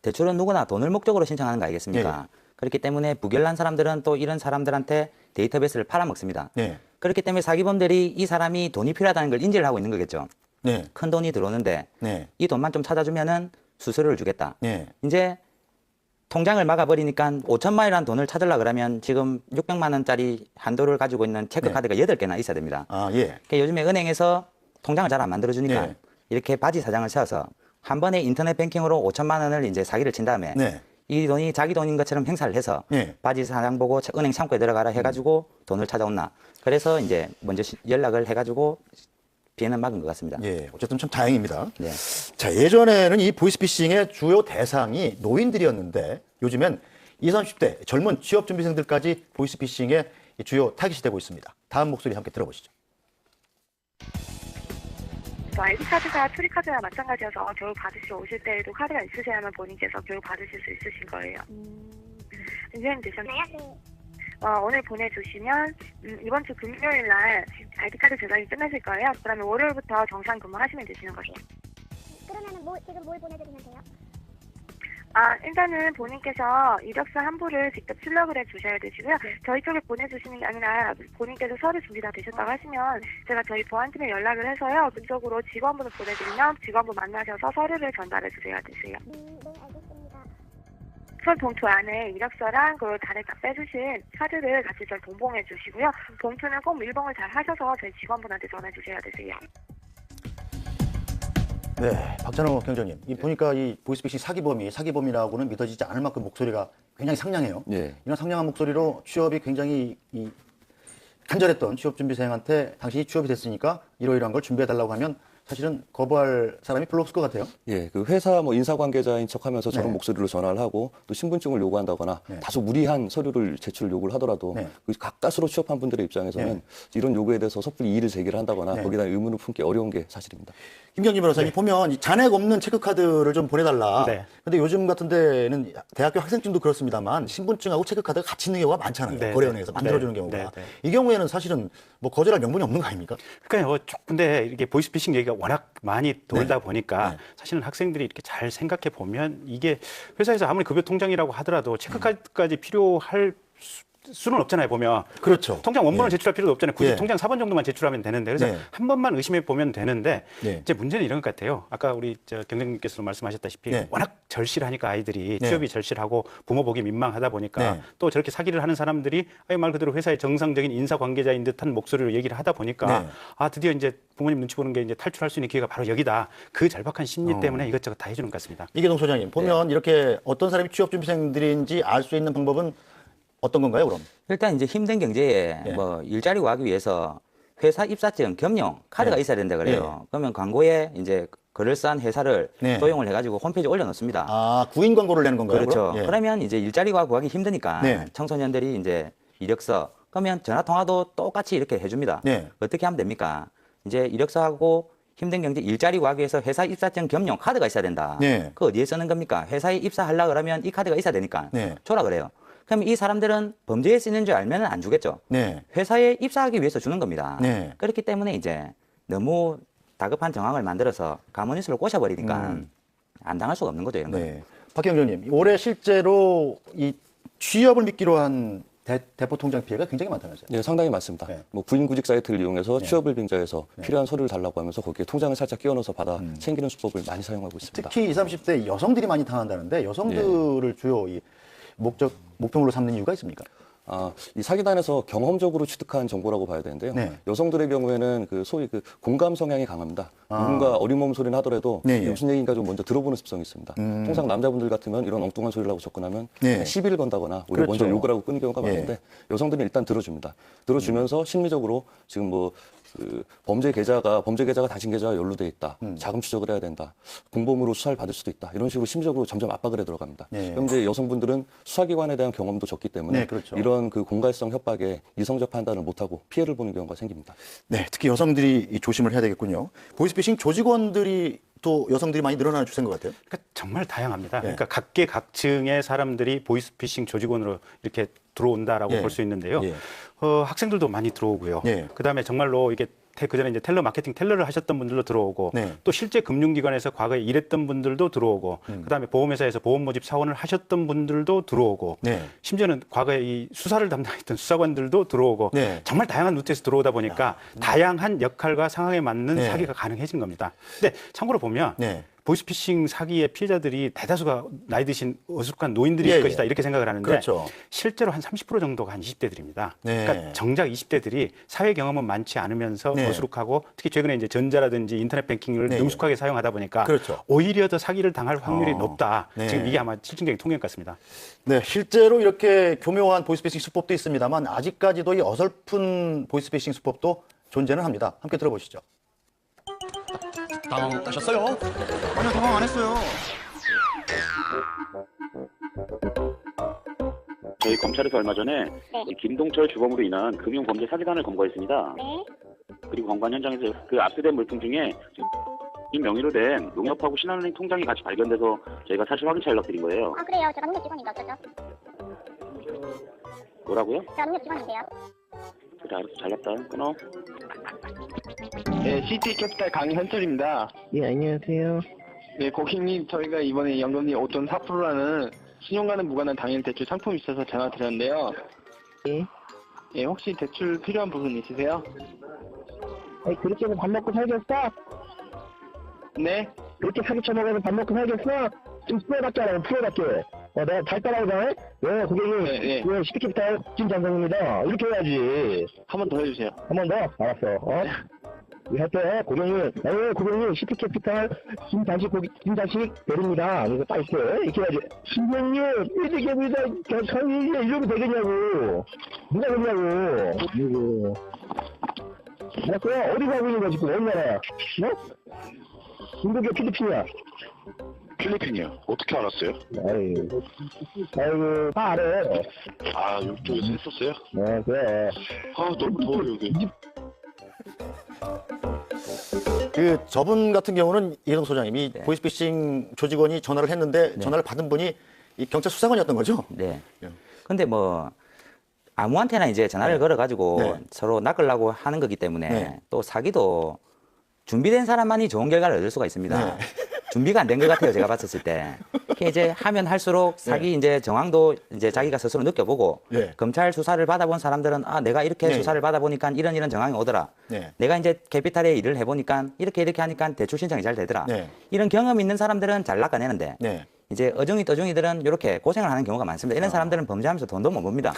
대출은 누구나 돈을 목적으로 신청하는 거 아니겠습니까? 그렇기 때문에 부결난 사람들은 또 이런 사람들한테 데이터베이스를 팔아먹습니다. 네. 그렇기 때문에 사기범들이 이 사람이 돈이 필요하다는 걸 인지를 하고 있는 거겠죠. 네. 큰 돈이 들어오는데 네. 이 돈만 좀 찾아주면은 수수료를 주겠다. 네. 이제 통장을 막아버리니까 5천만 원이라는 돈을 찾으려 그러면 지금 600만 원짜리 한도를 가지고 있는 체크카드가 8개나 있어야 됩니다. 아, 예. 그러니까 요즘에 은행에서 통장을 잘 안 만들어주니까 네. 이렇게 바지 사장을 세워서 한 번에 인터넷 뱅킹으로 5천만 원을 이제 사기를 친 다음에 네. 이 돈이 자기 돈인 것처럼 행사를 해서 네. 바지 사장 보고 은행 창구에 들어가라 해가지고 돈을 찾아온나. 그래서 이제 먼저 연락을 해가지고 비해는 막은 것 같습니다. 예. 어쨌든 참 다행입니다. 네. 자, 예전에는 이 보이스피싱의 주요 대상이 노인들이었는데 요즘엔 20, 30대 젊은 취업준비생들까지 보이스피싱의 주요 타깃이 되고 있습니다. 다음 목소리 함께 들어보시죠. ID카드가 출입카드와 마찬가지여서 교육 받으시러 오실 때에도 카드가 있으셔야만 본인께서 교육 받으실 수 있으신 거예요. 이해는 되셨나요? 오늘 보내주시면 이번 주 금요일 날 ID카드 제작이 끝나실 거예요. 그러면 월요일부터 정상 근무하시면 되시는 거죠. 그러면 지금 뭘 보내드리면 돼요? 일단은 본인께서 이력서 한 부를 직접 출력을 해 주셔야 되시고요. 저희 쪽에 보내주시는 게 아니라 본인께서 서류 준비 다 되셨다고 하시면 제가 저희 보안팀에 연락을 해서요. 그쪽으로 직원분을 보내드리면 직원분 만나셔서 서류를 전달해 주셔야 되세요. 네, 알겠습니다. 손 봉투 안에 이력서랑 그 다른 다 빼주신 카드를 같이 좀 동봉해 주시고요. 봉투는 꼭 밀봉을 잘 하셔서 저희 직원분한테 전해 주셔야 되세요. 네, 박찬호 경장님. 보니까 이 보이스피싱 사기범이라고는 믿어지지 않을 만큼 목소리가 굉장히 상냥해요. 예. 이런 상냥한 목소리로 취업이 굉장히 간절했던 취업준비생한테 당신이 취업이 됐으니까 이러이러한 걸 준비해달라고 하면 사실은 거부할 사람이 별로 없을 것 같아요. 예, 그 회사 인사 관계자인 척하면서 저런 네. 목소리로 전화를 하고 또 신분증을 요구한다거나 네. 다소 무리한 서류를 제출 요구를 하더라도 네. 그 가까스로 취업한 분들의 입장에서는 네. 이런 요구에 대해서 섣불리 이의를 제기를 한다거나 네. 거기다 의문을 품기 어려운 게 사실입니다. 김경진 변호사님 보면 이 잔액 없는 체크카드를 좀 보내달라. 네. 근데 요즘 같은 데는 대학교 학생증도 그렇습니다만 신분증하고 체크카드가 같이 있는 경우가 많잖아요. 네, 거래원에서 네. 만들어주는 네, 경우가. 네, 네. 이 경우에는 사실은 뭐 거절할 명분이 없는 거 아닙니까? 그러니까요. 근데 이게 보이스피싱 얘기가 워낙 많이 돌다 네. 보니까 네. 사실은 학생들이 이렇게 잘 생각해 보면 이게 회사에서 아무리 급여 통장이라고 하더라도 체크카드까지 필요할 수는 없잖아요, 보면. 그렇죠. 통장 원본을 예. 제출할 필요도 없잖아요. 굳이 예. 통장 사본 정도만 제출하면 되는데. 그래서 네. 한 번만 의심해 보면 되는데 네. 이제 문제는 이런 것 같아요. 아까 우리 경장님께서도 말씀하셨다시피 네. 워낙 절실하니까 아이들이 네. 취업이 절실하고 부모 보기 민망하다 보니까 네. 또 저렇게 사기를 하는 사람들이 아예 말 그대로 회사의 정상적인 인사 관계자인 듯한 목소리로 얘기를 하다 보니까 네. 아 드디어 이제 부모님 눈치 보는 게 이제 탈출할 수 있는 기회가 바로 여기다. 그 절박한 심리 때문에 이것저것 다 해주는 것 같습니다. 이계동 소장님 보면 이렇게 어떤 사람이 취업 준비생들인지 알 수 있는 방법은 어떤 건가요, 그럼? 일단 이제 힘든 경제에 예. 뭐 일자리 구하기 위해서 회사 입사증, 겸용 카드가 네. 있어야 된다 그래요. 그러면 광고에 이제 그럴싸한 회사를 네. 도용을 해가지고 홈페이지에 올려놓습니다. 아, 구인 광고를 내는 건가요? 그렇죠. 그럼? 예. 그러면 이제 일자리가 구하기 힘드니까 네. 청소년들이 이제 이력서 그러면 전화 통화도 똑같이 이렇게 해줍니다. 네. 어떻게 하면 됩니까? 이제 이력서하고 힘든 경제 일자리 구하기 위해서 회사 입사증 겸용 카드가 있어야 된다. 네. 그 어디에 쓰는 겁니까? 회사에 입사하려고 그러면 이 카드가 있어야 되니까 네. 줘라 그래요. 그럼 이 사람들은 범죄에 쓰는 줄 알면 안 주겠죠. 네. 회사에 입사하기 위해서 주는 겁니다. 네. 그렇기 때문에 이제 너무 다급한 정황을 만들어서 가문뉴스를 꼬셔버리니까 안 당할 수가 없는 거죠. 이런 거. 네. 박경정님, 올해 실제로 이 취업을 미끼로 한 대포 통장 피해가 굉장히 많다면서요? 네, 상당히 많습니다. 네. 뭐 구인 구직 사이트를 이용해서 네. 취업을 빙자해서 필요한 서류를 달라고 하면서 거기에 통장을 살짝 끼워 넣어서 받아 챙기는 수법을 많이 사용하고 있습니다. 특히 20, 30대 여성들이 많이 당한다는데 여성들을 주요 이 목표물로 삼는 이유가 있습니까? 이 사기단에서 경험적으로 취득한 정보라고 봐야 되는데요. 네. 여성들의 경우에는 그 소위 그 공감 성향이 강합니다. 누군가 어림없는 소리를 하더라도 네, 예. 무슨 얘기인가 좀 먼저 들어보는 습성이 있습니다. 통상 남자분들 같으면 이런 엉뚱한 소리라고 접근하면 네. 시비를 건다거나 오히려 그렇죠. 먼저 욕을 하고 끄는 경우가 예. 많은데 여성들은 일단 들어줍니다. 들어주면서 심리적으로 지금 뭐 그 범죄 계좌가 당신 계좌와 연루돼 있다. 자금 추적을 해야 된다. 공범으로 수사를 받을 수도 있다. 이런 식으로 심리적으로 점점 압박을 해 들어갑니다. 네. 그럼 이제 여성분들은 수사기관에 대한 경험도 적기 때문에 네, 그렇죠. 이런 그 공갈성 협박에 이성적 판단을 못하고 피해를 보는 경우가 생깁니다. 네, 특히 여성들이 이 조심을 해야 되겠군요. 보이스피싱 조직원들이 또 여성들이 많이 늘어나는 추세인 것 같아요. 그러니까 정말 다양합니다. 네. 그러니까 각계각층의 사람들이 보이스피싱 조직원으로 이렇게 들어온다라고 예. 볼 수 있는데요. 예. 학생들도 많이 들어오고요. 예. 그다음에 정말로 이게 그전에 이제 텔러 마케팅 텔러를 하셨던 분들도 들어오고 네. 또 실제 금융기관에서 과거에 일했던 분들도 들어오고 그다음에 보험회사에서 보험 모집 사원을 하셨던 분들도 들어오고 네. 심지어는 과거에 이 수사를 담당했던 수사관들도 들어오고 네. 정말 다양한 루트에서 들어오다 보니까 다양한 역할과 상황에 맞는 네. 사기가 가능해진 겁니다. 근데 참고로 보면 네. 보이스피싱 사기의 피해자들이 대다수가 나이 드신 어숙한 노인들일 예, 것이다 예. 이렇게 생각을 하는데 그렇죠. 실제로 한 30% 정도가 한 20대들입니다. 네. 그러니까 정작 20대들이 사회 경험은 많지 않으면서 네. 어수룩하고 특히 최근에 이제 전자라든지 인터넷 뱅킹을 네. 능숙하게 사용하다 보니까 그렇죠. 오히려 더 사기를 당할 확률이 높다. 네. 지금 이게 아마 실증적인 통계인 것 같습니다. 네, 실제로 이렇게 교묘한 보이스피싱 수법도 있습니다만 아직까지도 이 어설픈 보이스피싱 수법도 존재는 합니다. 함께 들어보시죠. 당황하셨어요? 아니요, 당황 안 했어요. 저희 검찰에서 얼마 전에 이 김동철 주범으로 인한 금융범죄 사기단을 검거했습니다. 네. 그리고 검거한 현장에서 그 압수된 물품 중에 이 명의로 된 농협하고 신한은행 통장이 같이 발견돼서 저희가 사실 확인차 연락드린 거예요. 아, 그래요. 제가 농협 직원인데 어쩌죠? 뭐라고요? 제가 농협 직원인데요. 그래, 알았어. 잘났다. 끊어. 네, CT캐피탈 강현철입니다. 예, 안녕하세요. 네, 고객님, 저희가 이번에 연금리 5.4%라는 신용과는 무관한 당일 대출 상품이 있어서 전화드렸는데요. 예? 예, 혹시 대출 필요한 부분 있으세요? 아니, 그렇게 해서 밥 먹고 살겠어? 네? 그렇게 사기 쳐먹어서 밥 먹고 살겠어? 좀 풀어답게 하라고, 풀어답게. 내가 잘 따라오자, 예, 고객님. 네, 네. 예, CT캐피탈 김장성입니다. 이렇게 해야지. 한 번 더 해주세요. 한 번 더? 알았어. 할게, 고객님. 고객님, CT캐피탈 김장식 대리입니다. 이거 딱 이렇게 해야지. 고객님, 이렇게입니다. 이러면 되겠냐고. 누가 그러냐고. 이거. 알았어? 어디 가고 있는 거야, 지금? 어디 나라야? 중국이야, 필리핀이야? 필리핀이요? 어떻게 알았어요? 아이고, 다 알아. 아, 이쪽에서 했었어요? 네, 그래. 아, 너무 더워, 여기. 그 저분 같은 경우는 이계동 소장님이 보이스피싱 조직원이 전화를 했는데 전화를 받은 분이 이 경찰 수사관이었던 거죠? 네. 근데 뭐 아무한테나 이제 전화를 걸어가지고 서로 낚으려고 하는 거기 때문에 또 사기도 준비된 사람만이 좋은 결과를 얻을 수가 있습니다. 준비가 안 된 것 같아요, 제가 봤었을 때. 이렇게 이제 하면 할수록 사기 이제 정황도 이제 자기가 스스로 느껴보고 네. 검찰 수사를 받아본 사람들은 아 내가 이렇게 네. 수사를 받아보니까 이런 정황이 오더라. 네. 내가 이제 캐피탈에 일을 해보니까 이렇게 하니까 대출 신청이 잘 되더라. 네. 이런 경험 있는 사람들은 잘 낚아내는데 네. 이제 어중이 떠중이들은 이렇게 고생을 하는 경우가 많습니다. 이런 사람들은 범죄하면서 돈도 못 법니다.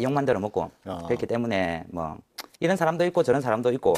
욕만 들어먹고 그렇기 때문에 뭐 이런 사람도 있고 저런 사람도 있고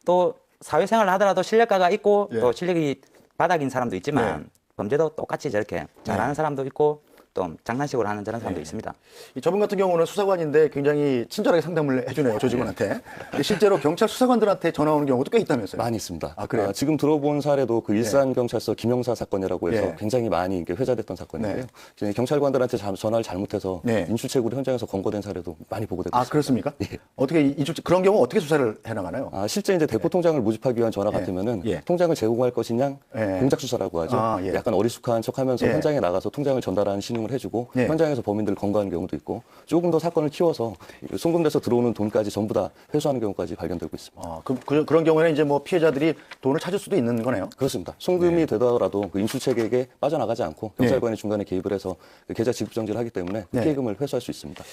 또 사회생활을 하더라도 실력가가 있고 예. 또 실력이 바닥인 사람도 있지만 네. 범죄도 똑같이 저렇게 잘하는 사람도 있고 또 장난식으로 하는 저런 사람도 있습니다. 이 저분 같은 경우는 수사관인데 굉장히 친절하게 상담을 해주네요, 조직원한테. 실제로 경찰 수사관들한테 전화 오는 경우도 꽤 있다면서요? 많이 있습니다. 아, 그래요? 지금 들어본 사례도 그 일산경찰서 김영사 사건이라고 해서 네. 굉장히 많이 이게 회자됐던 사건인데요. 이제 경찰관들한테 전화를 잘못해서 네. 인출체굴이 현장에서 검거된 사례도 많이 보고되고 아, 있습니다. 그렇습니까? 예. 어떻게 그런 경우 어떻게 수사를 해나가나요? 실제 이제 대포 통장을 모집하기 위한 전화 같으면은 통장을 제공할 것이냐 공작 수사라고 하죠. 약간 어리숙한 척하면서 현장에 나가서 통장을 전달하는 신용을 해주고 현장에서 범인들을 검거하는 경우도 있고 조금 더 사건을 키워서 송금돼서 들어오는 돈까지 전부 다 회수하는 경우까지 발견되고 있습니다. 그런 경우에는 이제 뭐 피해자들이 돈을 찾을 수도 있는 거네요. 그렇습니다. 송금이 되더라도 그 인출체계에게 빠져나가지 않고 경찰관이 중간에 개입을 해서 그 계좌 지급 정지를 하기 때문에 피해금을 회수할 수 있습니다.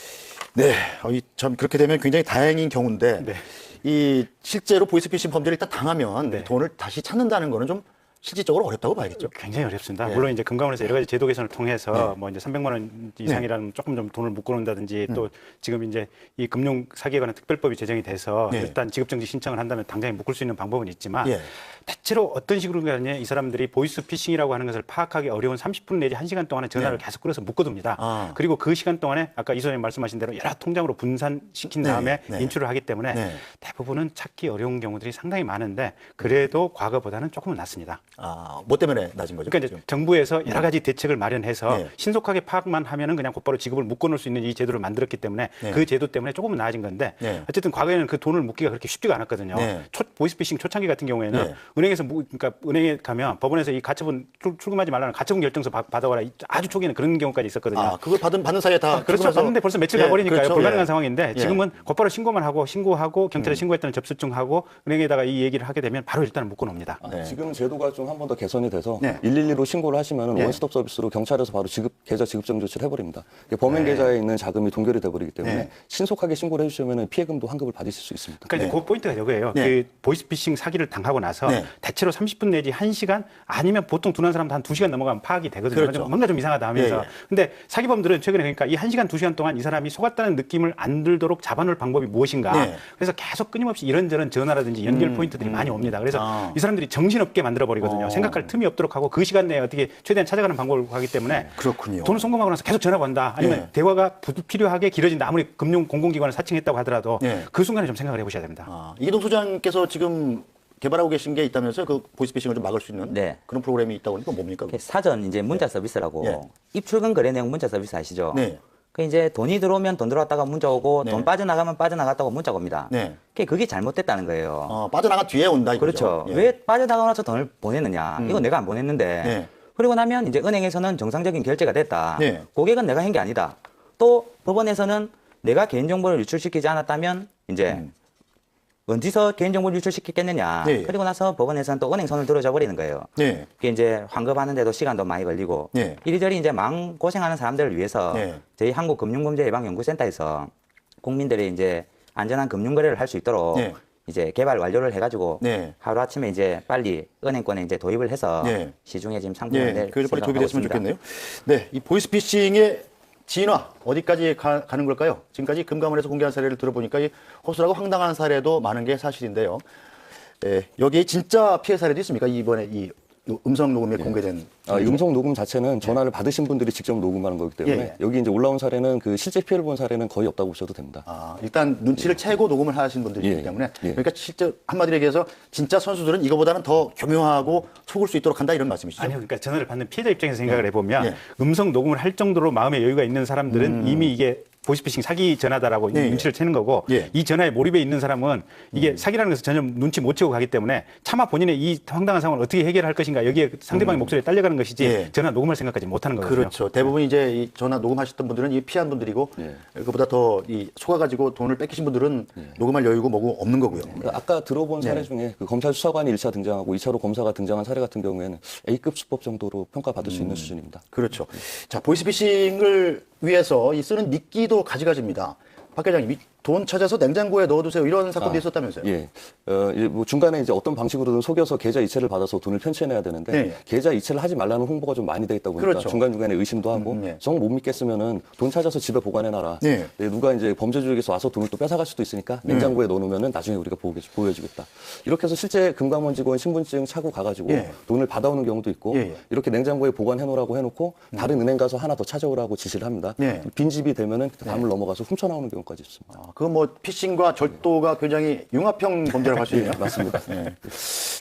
네, 참 그렇게 되면 굉장히 다행인 경우인데 이 실제로 보이스피싱 범죄를 일단 당하면 돈을 다시 찾는다는 거는 좀 실질적으로 어렵다고 봐야겠죠. 굉장히 어렵습니다. 물론 이제 금감원에서 여러 가지 제도 개선을 통해서 뭐 이제 300만 원 이상이라는 조금 좀 돈을 묶어놓는다든지 또 지금 이제 이 금융 사기에 관한 특별법이 제정이 돼서 일단 지급정지 신청을 한다면 당장에 묶을 수 있는 방법은 있지만 대체로 어떤 식으로 가냐 이 사람들이 보이스피싱이라고 하는 것을 파악하기 어려운 30분 내지 1시간 동안에 전화를 계속 끌어서 묶어둡니다. 그리고 그 시간 동안에 아까 이 소장님 말씀하신 대로 여러 통장으로 분산시킨 다음에 인출을 하기 때문에 대부분은 찾기 어려운 경우들이 상당히 많은데 그래도 과거보다는 조금은 낫습니다. 뭐 때문에 낮은 거죠? 그러니까 이제 정부에서 여러 가지 대책을 마련해서 신속하게 파악만 하면은 그냥 곧바로 지급을 묶어놓을 수 있는 이 제도를 만들었기 때문에 그 제도 때문에 조금은 나아진 건데 어쨌든 과거에는 그 돈을 묶기가 그렇게 쉽지가 않았거든요. 보이스피싱 초창기 같은 경우에는 은행에서 그러니까 은행에 가면 법원에서 이 가처분 출금하지 말라는 가처분 결정서 받아와라 아주 초기에는 그런 경우까지 있었거든요. 그걸 받는 사이에 다 그렇죠. 받는데 벌써 며칠 가버리니까요. 그렇죠. 불가능한 상황인데 지금은 곧바로 신고하고 경찰에 신고했다는 접수증하고 은행에다가 이 얘기를 하게 되면 바로 일단은 묶어놓습니다. 지금 제도가 좀 한 번 더 개선이 돼서 112로 신고를 하시면 원스톱 서비스로 경찰에서 바로 계좌 지급정 조치를 해버립니다. 범행 계좌에 있는 자금이 동결이 돼버리기 때문에 신속하게 신고를 해주시면 피해금도 환급을 받으실 수 있습니다. 그러니까 그 포인트가 이거예요. 그 보이스피싱 사기를 당하고 나서 대체로 30분 내지 1시간 아니면 보통 둔한 사람도 한 2시간 넘어가면 파악이 되거든요. 그렇죠. 뭔가 좀 이상하다 하면서. 근데 사기범들은 최근에 그러니까 이 1시간, 2시간 동안 이 사람이 속았다는 느낌을 안 들도록 잡아놓을 방법이 무엇인가. 그래서 계속 끊임없이 이런저런 전화라든지 연결 포인트들이 많이 옵니다. 그래서 이 사람들이 정신없게 만들어버리거든요. 생각할 틈이 없도록 하고 그 시간 내에 어떻게 최대한 찾아가는 방법을 하기 때문에 그렇군요. 돈을 송금하고 나서 계속 전화가 온다. 아니면 대화가 필요하게 길어진다. 아무리 금융 공공기관을 사칭했다고 하더라도 그 순간에 좀 생각을 해보셔야 됩니다. 이동 소장께서 지금 개발하고 계신 게 있다면서요? 그 보이스피싱을 좀 막을 수 있는 그런 프로그램이 있다고 하니까 뭡니까? 사전 이제 문자 서비스라고 입출금 거래 내용 문자 서비스 아시죠? 그 이제 돈이 들어오면 돈 들어왔다가 문자 오고 돈 빠져나가면 빠져나갔다고 문자가 옵니다. 그게 잘못됐다는 거예요. 빠져나간 뒤에 온다 이거죠. 그렇죠. 왜 빠져나가고 나서 돈을 보냈느냐? 이거 내가 안 보냈는데. 그리고 나면 이제 은행에서는 정상적인 결제가 됐다. 고객은 내가 한 게 아니다. 또 법원에서는 내가 개인정보를 유출시키지 않았다면 이제 어디서 개인정보를 유출시켰겠느냐. 그리고 나서 법원에서는 또 은행 손을 들어줘 버리는 거예요. 그게 이제 환급하는데도 시간도 많이 걸리고 이리저리 이제 마음 고생하는 사람들을 위해서 저희 한국금융범죄예방연구센터에서 국민들이 이제 안전한 금융거래를 할 수 있도록 이제 개발 완료를 해가지고 하루 아침에 이제 빨리 은행권에 이제 도입을 해서 시중에 지금 상품을 낼 그게 좀 빨리 도입이 생각하고 됐으면 있습니다. 좋겠네요. 이 보이스피싱의 진화 어디까지 가는 걸까요? 지금까지 금감원에서 공개한 사례를 들어보니까 이 허술하고 황당한 사례도 많은 게 사실인데요. 여기에 진짜 피해 사례도 있습니까? 이번에 이 음성 녹음이 공개된. 음성 녹음 자체는 전화를 받으신 분들이 직접 녹음하는 거기 때문에 여기 이제 올라온 사례는 그 실제 피해를 본 사례는 거의 없다고 보셔도 됩니다. 일단 눈치를 채고 녹음을 하신 분들이기 때문에 그러니까 실제 한마디로 얘기해서 진짜 선수들은 이거보다는 더 교묘하고 속을 수 있도록 한다 이런 말씀이시죠? 아니요. 그러니까 전화를 받는 피해자 입장에서 생각을 해보면 음성 녹음을 할 정도로 마음의 여유가 있는 사람들은 이미 이게 보이스피싱 사기 전화다라고 예, 눈치를 채는 거고 예. 이 전화에 몰입해 있는 사람은 이게 사기라는 것을 전혀 눈치 못 채고 가기 때문에 차마 본인의 이 황당한 상황을 어떻게 해결할 것인가 여기에 상대방의 목소리에 딸려가는 것이지 예. 전화 녹음할 생각까지 못하는 거거든요. 그렇죠. 대부분 이제 이 전화 녹음하셨던 분들은 이 피한 분들이고 그보다 더 이 속아가지고 돈을 뺏기신 분들은 녹음할 여유고 뭐고 없는 거고요. 그러니까 아까 들어본 사례 중에 그 검찰 수사관이 1차 등장하고 2차로 검사가 등장한 사례 같은 경우에는 A급 수법 정도로 평가받을 수 있는 수준입니다. 그렇죠. 자, 보이스피싱을 위해서 이 쓰는 미끼도 가지가지입니다. 박 회장님, 이 돈 찾아서 냉장고에 넣어두세요. 이런 사건도 있었다면서요? 예. 뭐 중간에 이제 어떤 방식으로든 속여서 계좌 이체를 받아서 돈을 편취해내야 되는데 네. 계좌 이체를 하지 말라는 홍보가 좀 많이 돼 있다 보니까 그렇죠. 중간중간에 의심도 하고 정 못 믿겠으면은 돈 찾아서 집에 보관해놔라. 네. 누가 이제 범죄조직에서 와서 돈을 또 뺏어갈 수도 있으니까 냉장고에 넣어놓으면은 나중에 우리가 보여주겠다. 이렇게 해서 실제 금감원 직원 신분증 차고 가가지고 예. 돈을 받아오는 경우도 있고 이렇게 냉장고에 보관해놓으라고 해놓고 다른 은행 가서 하나 더 찾아오라고 지시를 합니다. 빈집이 되면은 밤을 넘어가서 훔쳐나오는 경우까지 있습니다. 그건 뭐 피싱과 절도가 굉장히 융합형 범죄라고 할 수 있네요. 맞습니다.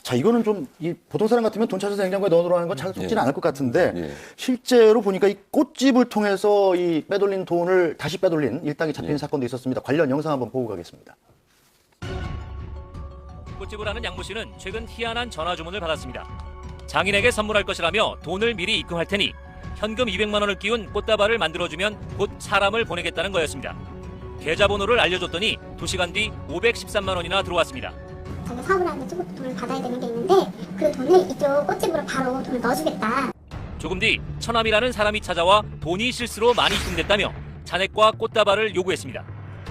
자, 이거는 좀 이 보통 사람 같으면 돈 찾아서 냉장고에 넣어놓으라는 건 잘 속지는 않을 것 같은데 실제로 보니까 이 꽃집을 통해서 이 빼돌린 돈을 다시 빼돌린 일당이 잡힌 사건도 있었습니다. 관련 영상 한번 보고 가겠습니다. 꽃집을 하는 양모 씨는 최근 희한한 전화 주문을 받았습니다. 장인에게 선물할 것이라며 돈을 미리 입금할 테니 현금 200만 원을 끼운 꽃다발을 만들어주면 곧 사람을 보내겠다는 거였습니다. 계좌번호를 알려줬더니 2시간 뒤 513만 원이나 들어왔습니다. 저희가 사업을 하는데 조금 돈을 받아야 되는 게 있는데 그 돈을 이쪽 꽃집으로 바로 돈을 넣어주겠다. 조금 뒤 처남이라는 사람이 찾아와 돈이 실수로 많이 입금됐다며 잔액과 꽃다발을 요구했습니다.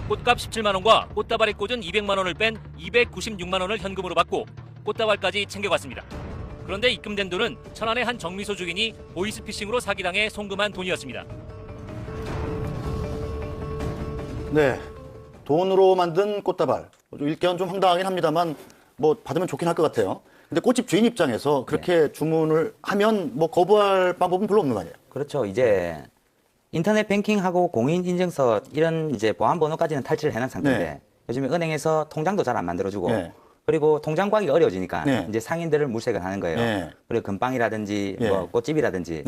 꽃값 17만 원과 꽃다발에 꽂은 200만 원을 뺀 296만 원을 현금으로 받고 꽃다발까지 챙겨갔습니다. 그런데 입금된 돈은 천안의 한 정미소 주인이 보이스피싱으로 사기당해 송금한 돈이었습니다. 네, 돈으로 만든 꽃다발. 일견 좀 황당하긴 합니다만 뭐 받으면 좋긴 할 것 같아요. 근데 꽃집 주인 입장에서 그렇게 주문을 하면 뭐 거부할 방법은 별로 없는 거 아니에요? 그렇죠. 이제 인터넷 뱅킹하고 공인인증서 이런 이제 보안번호까지는 탈취를 해놓은 상태인데 요즘에 은행에서 통장도 잘 안 만들어주고 그리고 통장 구하기 어려워지니까 이제 상인들을 물색을 하는 거예요. 그리고 금방이라든지 뭐 꽃집이라든지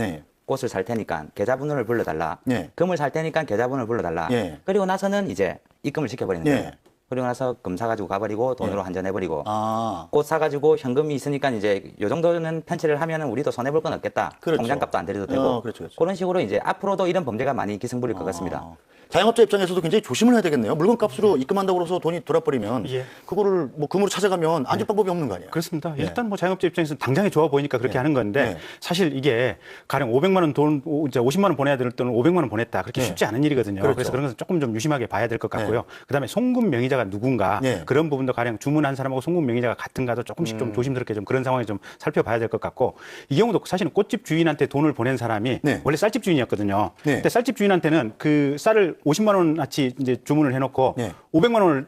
꽃을 살 테니까 계좌번호를 불러달라. 금을 살 테니까 계좌번호를 불러달라. 그리고 나서는 이제 입금을 시켜버리는 거예요. 그리고 나서 금 사가지고 가버리고 돈으로 환전해버리고 꽃 사가지고 현금이 있으니까 이제 요 정도는 편취를 하면은 우리도 손해볼 건 없겠다. 통장값도 안 드려도 되고 그런 식으로 이제 앞으로도 이런 범죄가 많이 기승부릴 것 같습니다. 자영업자 입장에서도 굉장히 조심을 해야 되겠네요. 물건값으로 입금한다고 해서 돈이 돌아버리면 그거를 뭐 금으로 찾아가면 안줄 방법이 없는 거 아니에요? 그렇습니다. 일단 뭐 자영업자 입장에서는 당장에 좋아 보이니까 그렇게 하는 건데 사실 이게 가령 500만 원 돈, 이제 50만 원 보내야 될 돈을 500만 원 보냈다. 그렇게 쉽지 않은 일이거든요. 그래서 그런 것은 조금 좀 유심하게 봐야 될 것 같고요. 그다음에 송금 명의자가 누군가 그런 부분도 가령 주문한 사람하고 송금 명의자가 같은가도 조금씩 좀 조심스럽게 좀 그런 상황을 좀 살펴봐야 될 것 같고 이 경우도 사실은 꽃집 주인한테 돈을 보낸 사람이 원래 쌀집 주인이었거든요. 근데 쌀집 주인한테는 그 쌀을 50만 원어치 이제 주문을 해놓고 500만 원을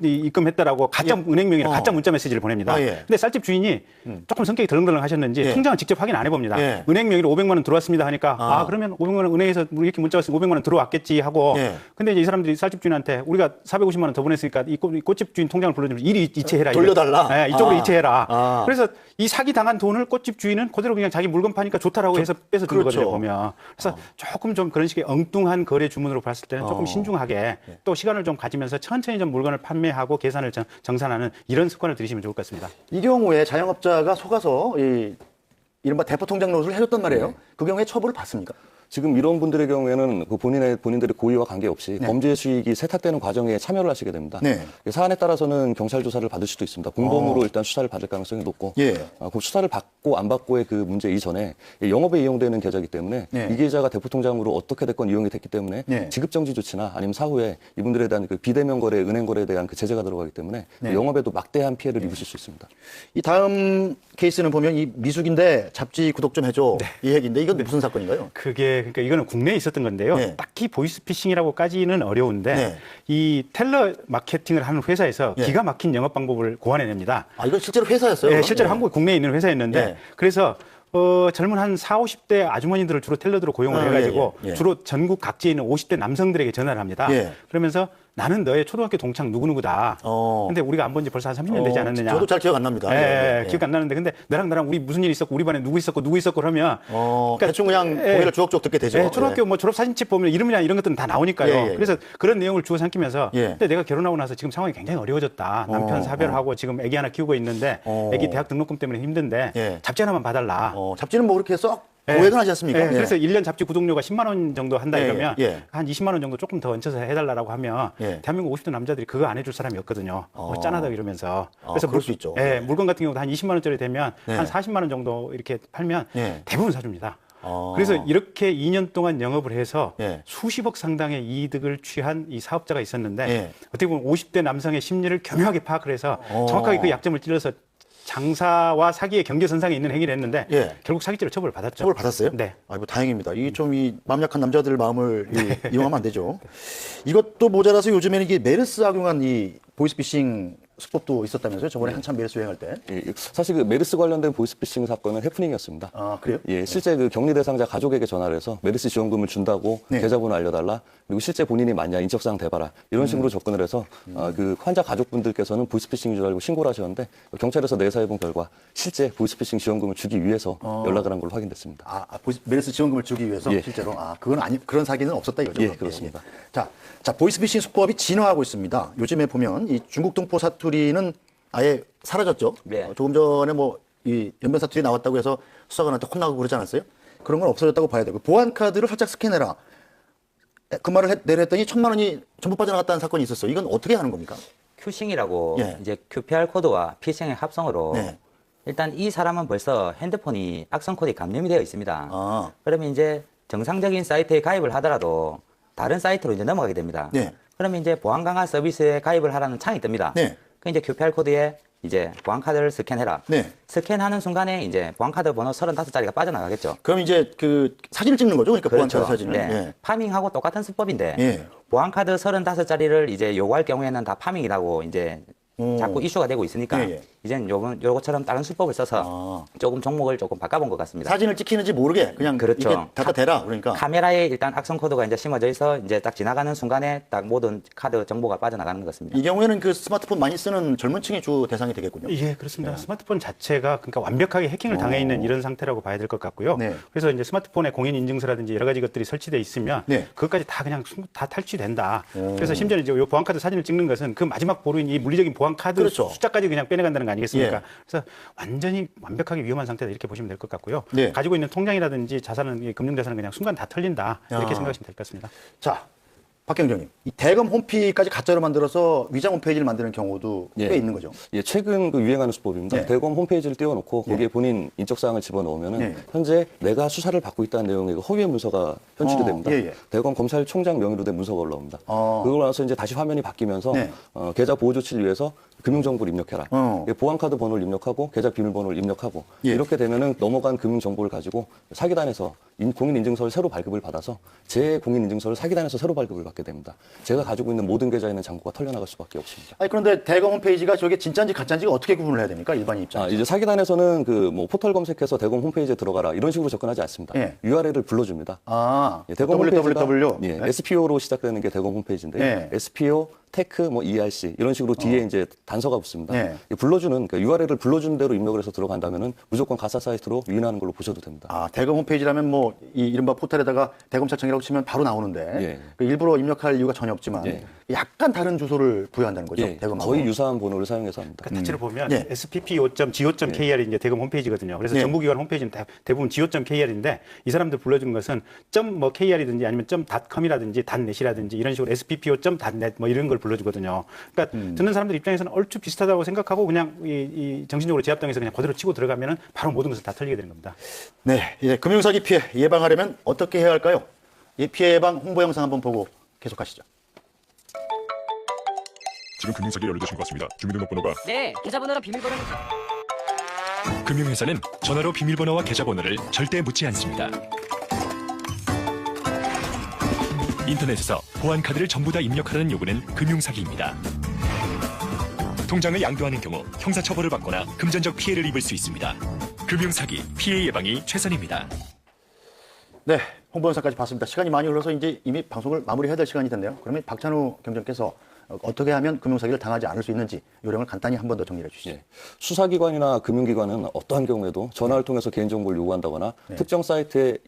입금했다라고 가짜 은행명이나 가짜 문자 메시지를 보냅니다. 근데 쌀집 주인이 조금 성격이 덜렁덜렁 하셨는지 통장을 직접 확인 안 해봅니다. 은행명의로 500만 원 들어왔습니다 하니까 그러면 500만 원 은행에서 이렇게 문자 왔으니 500만 원 들어왔겠지 하고 근데 이제 이 사람들이 쌀집 주인한테 우리가 450만 원 더 보냈으니까 이 꽃집 주인 통장을 불러주면 이리 이체해라. 돌려달라. 이쪽으로 이체해라. 그래서 이 사기 당한 돈을 꽃집 주인은 그대로 그냥 자기 물건 파니까 좋다라고 해서 뺏어 준 거거든요, 보면. 그래서 조금 좀 그런 식의 엉뚱한 거래 주문으로 봤을 때는 조금 신중하게 또 시간을 좀 가지면서 천천히 좀 물건을 판매하고 계산을 정산하는 이런 습관을 들이시면 좋을 것 같습니다. 이 경우에 자영업자가 속아서 이른바 대포 통장 노릇을 해줬단 말이에요. 그 경우에 처벌을 받습니까? 지금 이런 분들의 경우에는 그 본인들의 고의와 관계없이 범죄 수익이 세탁되는 과정에 참여를 하시게 됩니다. 사안에 따라서는 경찰 조사를 받을 수도 있습니다. 공범으로 일단 수사를 받을 가능성이 높고 그 수사를 받고 안 받고의 그 문제 이전에 영업에 이용되는 계좌이기 때문에 이 계좌가 대포 통장으로 어떻게 됐건 이용이 됐기 때문에 지급 정지 조치나 아니면 사후에 이분들에 대한 그 비대면 거래, 은행 거래에 대한 그 제재가 들어가기 때문에 영업에도 막대한 피해를 입으실 수 있습니다. 이 다음 케이스는 보면 이 미숙인데 잡지 구독 좀 해줘 이 얘기인데 이건 무슨 사건인가요? 그러니까 이거는 국내에 있었던 건데요. 딱히 보이스피싱이라고까지는 어려운데 이 텔러 마케팅을 하는 회사에서 기가 막힌 영업 방법을 고안해냅니다. 이건 실제로 회사였어요? 네, 실제로 한국 국내에 있는 회사였는데 그래서 젊은 한 40, 50대 아주머니들을 주로 텔러들로 고용을 해가지고 주로 전국 각지에 있는 50대 남성들에게 전화를 합니다. 그러면서 나는 너의 초등학교 동창 누구누구다. 근데 우리가 안 본 지 벌써 한 30년 되지 않았느냐. 저도 잘 기억 안 납니다. 예, 기억 안 나는데 근데 나랑 우리 무슨 일이 있었고 우리 반에 누구 있었고 그러면 그러니까 대충 그냥 고개를 주걱주걱 듣게 되죠. 예, 초등학교 뭐 졸업 사진집 보면 이름이나 이런 것들은 다 나오니까요. 그래서 그런 내용을 주워 삼키면서 근데 내가 결혼하고 나서 지금 상황이 굉장히 어려워졌다. 남편 사별하고 지금 아기 하나 키우고 있는데 아기 대학 등록금 때문에 힘든데 잡지 하나만 봐달라. 잡지는 뭐 그렇게 썩 고액은 하지 않습니까? 그래서 1년 잡지 구독료가 10만 원 정도 한다 이러면 한 20만 원 정도 조금 더 얹혀서 해달라고 하면 대한민국 50대 남자들이 그거 안 해줄 사람이 없거든요. 짠하다 이러면서. 그래서 그럴 수 있죠. 물건 같은 경우도 한 20만 원짜리 되면 한 40만 원 정도 이렇게 팔면 대부분 사줍니다. 그래서 이렇게 2년 동안 영업을 해서 수십억 상당의 이득을 취한 이 사업자가 있었는데 어떻게 보면 50대 남성의 심리를 교묘하게 파악을 해서 정확하게 그 약점을 찔러서 장사와 사기의 경계선상에 있는 행위를 했는데 결국 사기죄로 처벌을 받았죠. 처벌 받았어요? 네. 아이고 다행입니다. 이게 좀 이 마음 약한 남자들 마음을 이용하면 안 되죠. 이것도 모자라서 요즘에는 이게 메르스 악용한 이 보이스피싱 수법도 있었다면서요? 저번에 한참 메르스 유행할 때. 사실 그 메르스 관련된 보이스피싱 사건은 해프닝이었습니다. 아, 그래요? 실제 그 격리 대상자 가족에게 전화를 해서 메르스 지원금을 준다고 계좌번호 알려달라. 그리고 실제 본인이 맞냐 인적사항 대봐라. 이런 식으로 접근을 해서 그 환자 가족분들께서는 보이스피싱인 줄 알고 신고를 하셨는데 경찰에서 내사해본 결과 실제 보이스피싱 지원금을 주기 위해서 연락을 한 걸로 확인됐습니다. 메르스 지원금을 주기 위해서 실제로 그건 그런 사기는 없었다 이거죠? 그렇습니다. 자, 보이스피싱 수법이 진화하고 있습니다. 요즘에 보면 이 중국 동포 사투리는 아예 사라졌죠. 조금 전에 뭐 이 연변 사투리 나왔다고 해서 수사관한테 혼나고 그러지 않았어요? 그런 건 없어졌다고 봐야 되고 보안 카드를 살짝 스캔해라. 그 말을 내렸더니 1,000만 원이 전부 빠져나갔다는 사건이 있었어요. 이건 어떻게 하는 겁니까? 큐싱이라고 이제 QPR 코드와 피싱의 합성으로 일단 이 사람은 벌써 핸드폰이 악성 코드에 감염이 되어 있습니다. 그러면 이제 정상적인 사이트에 가입을 하더라도 다른 사이트로 이제 넘어가게 됩니다. 그러면 이제 보안 강화 서비스에 가입을 하라는 창이 뜹니다. 그 이제 QPR 코드에 이제 보안 카드를 스캔해라. 스캔하는 순간에 이제 보안 카드 번호 35자리가 빠져나가겠죠. 그럼 이제 그 사진을 찍는 거죠? 그러니까 보안 카드 사진을. 파밍하고 똑같은 수법인데 보안 카드 35자리를 이제 요구할 경우에는 다 파밍이라고 이제 자꾸 이슈가 되고 있으니까 이제는 요것처럼 다른 수법을 써서 조금 종목을 조금 바꿔본 것 같습니다. 사진을 찍히는지 모르게 그냥 그렇죠. 이렇게 갖다 대라. 그러니까 카메라에 일단 악성 코드가 이제 심어져 있어 이제 딱 지나가는 순간에 딱 모든 카드 정보가 빠져나가는 것 같습니다. 이 경우에는 그 스마트폰 많이 쓰는 젊은 층이 주 대상이 되겠군요. 예, 그렇습니다. 스마트폰 자체가 그러니까 완벽하게 해킹을 당해 있는 이런 상태라고 봐야 될 것 같고요. 그래서 이제 스마트폰에 공인 인증서라든지 여러 가지 것들이 설치돼 있으면 그것까지 다 그냥 다 탈취된다. 그래서 심지어 이제 요 보안 카드 사진을 찍는 것은 그 마지막 보루인 이 물리적인 보안 카드 숫자까지 그냥 빼내간다는 거 아니겠습니까? 그래서 완전히 완벽하게 위험한 상태다 이렇게 보시면 될 것 같고요. 가지고 있는 통장이라든지 자산은 금융자산은 그냥 순간 다 털린다 이렇게 생각하시면 될 것 같습니다. 자, 박경정님, 이 대검 홈피까지 가짜로 만들어서 위장 홈페이지를 만드는 경우도 꽤 있는 거죠? 최근 그 유행하는 수법입니다. 대검 홈페이지를 띄워놓고 거기에 본인 인적사항을 집어넣으면은 현재 내가 수사를 받고 있다는 내용의 그 허위의 문서가 현출이 됩니다. 대검 검찰총장 명의로 된 문서가 올라옵니다. 그걸 나서 이제 다시 화면이 바뀌면서 계좌 보호 조치를 위해서 금융정보를 입력해라. 보안카드 번호를 입력하고 계좌 비밀번호를 입력하고 이렇게 되면은 넘어간 금융정보를 가지고 사기단에서 공인인증서를 새로 발급을 받아서 제 공인인증서를 사기단에서 새로 발급을 받게 됩니다. 제가 가지고 있는 모든 계좌에 있는 잔고가 털려나갈 수밖에 없습니다. 그런데 대검 홈페이지가 저게 진짜인지 가짜인지가 어떻게 구분을 해야 됩니까? 일반인 입장에서. 이제 사기단에서는 그 뭐 포털 검색해서 대검 홈페이지에 들어가라 이런 식으로 접근하지 않습니다. URL을 불러줍니다. 대검 홈페이지가 SPO로 시작되는 게 대검 홈페이지인데 SPO 테크, ERC 이런 식으로 뒤에 이제 단서가 붙습니다. 불러주는 그러니까 URL을 불러주는 대로 입력을 해서 들어간다면은 무조건 가짜 사이트로 유인하는 걸로 보셔도 됩니다. 대검 홈페이지라면 뭐 이 이른바 포털에다가 대검찰청이라고 치면 바로 나오는데 일부러 입력할 이유가 전혀 없지만 약간 다른 주소를 부여한다는 거죠. 대검하고. 거의 유사한 번호를 사용해서 합니다. 그러니까 대체로 보면 spp.go.kr이 이제 대검 홈페이지거든요. 그래서 정부기관 홈페이지는 대부분 go.kr인데 이 사람들 불러주는 것은 .kr이든지 아니면 .com이라든지 .net이라든지 이런 식으로 spp.net 뭐 이런 걸 불러주거든요. 그러니까 듣는 사람들 입장에서는 얼추 비슷하다고 생각하고 그냥 이 정신적으로 제압당해서 그냥 그대로 치고 들어가면은 바로 모든 것을 다 털리게 되는 겁니다. 이제 금융사기 피해 예방하려면 어떻게 해야 할까요? 이 피해 예방 홍보 영상 한번 보고 계속하시죠. 지금 금융사기에 연루되신 것 같습니다. 주민등록번호가 네, 계좌번호랑 비밀번호. 금융회사는 전화로 비밀번호와 계좌번호를 절대 묻지 않습니다. 인터넷에서 보안카드를 전부 다 입력하라는 요구는 금융사기입니다. 통장을 양도하는 경우 형사처벌을 받거나 금전적 피해를 입을 수 있습니다. 금융사기, 피해 예방이 최선입니다. 네, 홍보 영상까지 봤습니다. 시간이 많이 흘러서 이제 이미 방송을 마무리해야 될 시간이 됐네요. 그러면 박찬우 경정께서 어떻게 하면 금융사기를 당하지 않을 수 있는지 요령을 간단히 한 번 더 정리해 주시죠. 예. 수사기관이나 금융기관은 어떠한 경우에도 전화를 통해서 개인정보를 요구한다거나 특정 사이트에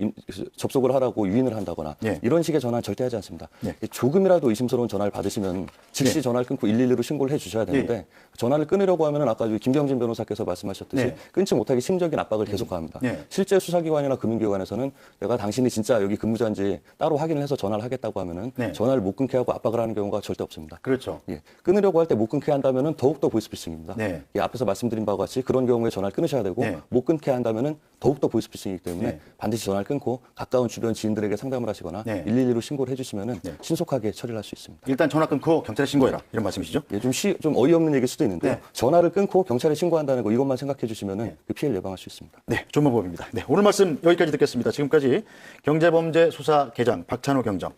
접속을 하라고 유인을 한다거나 이런 식의 전화는 절대 하지 않습니다. 조금이라도 의심스러운 전화를 받으시면 즉시 전화를 끊고 112로 신고를 해 주셔야 되는데 전화를 끊으려고 하면 아까 김경진 변호사께서 말씀하셨듯이 끊지 못하게 심적인 압박을 계속 가합니다. 실제 수사기관이나 금융기관에서는 내가 당신이 진짜 여기 근무자인지 따로 확인을 해서 전화를 하겠다고 하면은 전화를 못 끊게 하고 압박을 하는 경우가 절대 없습니다. 그렇죠. 예. 끊으려고 할 때 못 끊게 한다면은 더욱더 보이스피싱입니다. 예, 앞에서 말씀드린 바와 같이 그런 경우에 전화를 끊으셔야 되고 못 끊게 한다면은 더욱더 보이스피싱이기 때문에 반드시 전화를 끊고 가까운 주변 지인들에게 상담을 하시거나 112로 신고를 해주시면은 신속하게 처리를 할 수 있습니다. 일단 전화 끊고 경찰에 신고해라 이런 말씀이시죠? 예, 좀 어이없는 얘기일 수도 있는데요. 전화를 끊고 경찰에 신고한다는 거 이것만 생각해 주시면은 그 피해를 예방할 수 있습니다. 네, 좋은 방법입니다. 네, 오늘 말씀 여기까지 듣겠습니다. 지금까지 경제범죄수사계장 박찬우 경정,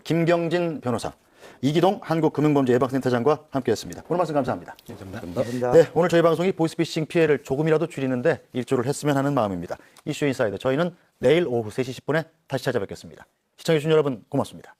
김경진 변호사, 이기동 한국금융범죄예방센터장과 함께했습니다. 오늘 말씀 감사합니다. 감사합니다. 네, 오늘 저희 방송이 보이스피싱 피해를 조금이라도 줄이는데 일조를 했으면 하는 마음입니다. 이슈 인사이더 저희는 내일 오후 3시 10분에 다시 찾아뵙겠습니다. 시청해주신 여러분 고맙습니다.